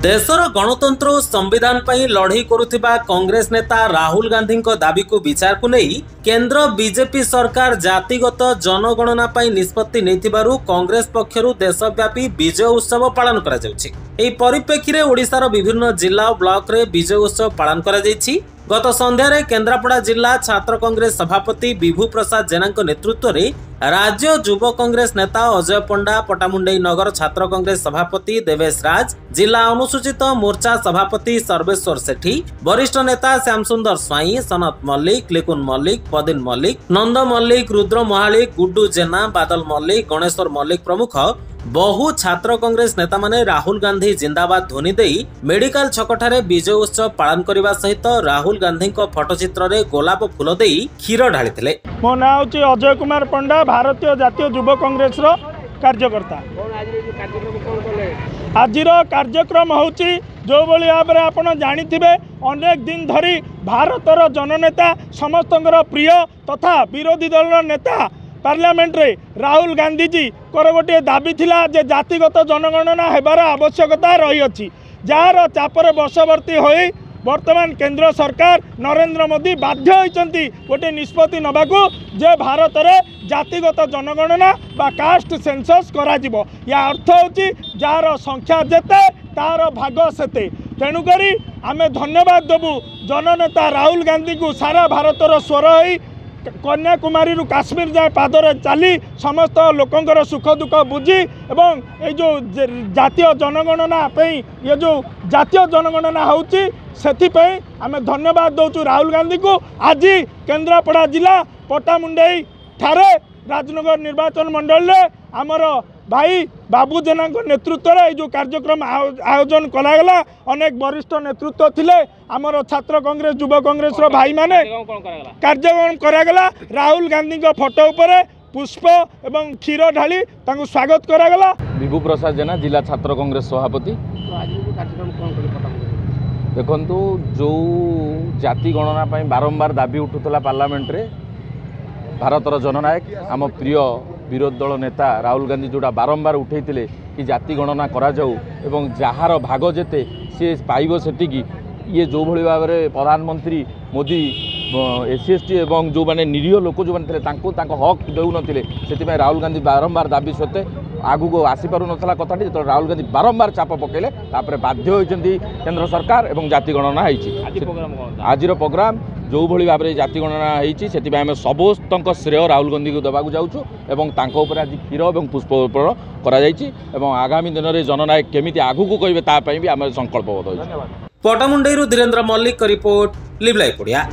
देशर गणतंत्र और संविधान पर लड़ई करुथिबा कांग्रेस नेता राहुल गांधी दाबी को विचार को नहीं केंद्र बीजेपी सरकार जातिगत जनगणना निष्पत्ति नैथिबारु कांग्रेस पक्षरु देशव्यापी विजय उत्सव पालन करा जाउछि। एही परिप्रेक्षी रे ओडिशार विभिन्न जिला और ब्लॉक रे विजय उत्सव पालन करा जाइछि। गत संध्यारे केन्द्रापड़ा जिला छात्र कांग्रेस सभापति विभू प्रसाद जेना नेतृत्व में राज्य युव कांग्रेस नेता अजय पंडा, पटामुंडई नगर छात्र कांग्रेस सभापति देवेश राज, जिला अनुसूचित मोर्चा सभापति सर्वेश्वर सेठी, वरिष्ठ नेता श्याम सुंदर स्वाई, सनत मल्लिक, लिकुन मल्लिक, पदिन मल्लिक, नंद मल्लिक, रुद्र महालिक, गुड्डू जेना, बादल मल्लिक, गणेश्वर मल्लिक प्रमुख बहु छात्र कांग्रेस नेता माने राहुल गांधी जिंदाबाद ध्वनि देई मेडिकल छकठारे विजय उत्सव पालन करने सहित राहुल गांधी फोटोचित्र रे गोलाप फूल देई क्षीर ढाळिथिले। मो ना होची अजय कुमार पंडा, भारतीय जातीय युव कांग्रेस रो कार्यकर्ता। आजिर कार्यक्रम होची जो भली भाव में आपण जानिथिबे अनेक दिन धरी भारतर जननेता समस्तंकर प्रिय तथा विरोधी दल नेता पार्लियामेंट रे राहुल गांधी जी कर गोटे दाबी थिला जे जातिगत जनगणना हेबार आवश्यकता रही अछि, जार चापर बशवर्ती होई वर्तमान केंद्र सरकार नरेंद्र मोदी बाध्य होइचंती गोटे निष्पत्ति नबाकू जे भारत रे जातिगत जनगणना बा कास्ट सेंसस करा जिवो। या अर्थ होची जार संख्या जेते तार भाग सेते। तेणुकरी आमे धन्यवाद देबू जननेता राहुल गांधी को सारा भारतर स्वर होई कन्याकुमारी रु काश्मीर जाए पादरे चली समस्त लोकंकर सुख दुख बुझी एवं ये जो जातीय जनगणना ये जो जातीय जनगणना होची सेथिपई आमे धन्यवाद दौचु राहुल गांधी को। आज केन्द्रापड़ा जिला पटामुंडई ठारे राजनगर निर्वाचन मंडल रे आमर भाई बाबू जेना नेतृत्व में जो कार्यक्रम आयोजन करागला अनेक वरिष्ठ नेतृत्व थिले आमर छात्र कांग्रेस युव कांग्रेस रो भाई माने कार्यक्रम करागला। राहुल गांधी फोटो उपरे पुष्प एवं क्षीर ढाली तांको स्वागत करागला। विभू प्रसाद जेना जिला छात्र कांग्रेस सभापति। देखंतु जो जाति गणना बारंबार दाबी उठुतला पार्लियामेंट रे भारतर जननायक आम प्रिय विरोधी दल नेता राहुल गांधी जोड़ा बारंबार उठे कि जाति गणना करा जाऊ एवं जार भाग जेते सी पाइब सेटिकी ये जो भली भाव में प्रधानमंत्री मोदी एससी एवं जो माने निरीह लोक जो थे हक देउनथिले से राहुल गांधी बारंबार दाबी सत्ते आगु को आसीपार नाला कथाटी जो राहुल गांधी बारंबार चाप पकेले तापर बाध्य होइचंती केंद्र सरकार एवं जाति गणना आज प्रोग्राम जो भली भाव में जाति गणना होती आम समस्त श्रेय राहुल गांधी को देवाक जाऊँ एवं आज क्षीर और पुष्प अर्पण कर आगामी दिन में जननायक केमी आगू को कहे ताप भी आम संकल्पबद्ध। Patamundai Dhirendra Mallik report, live live Odia.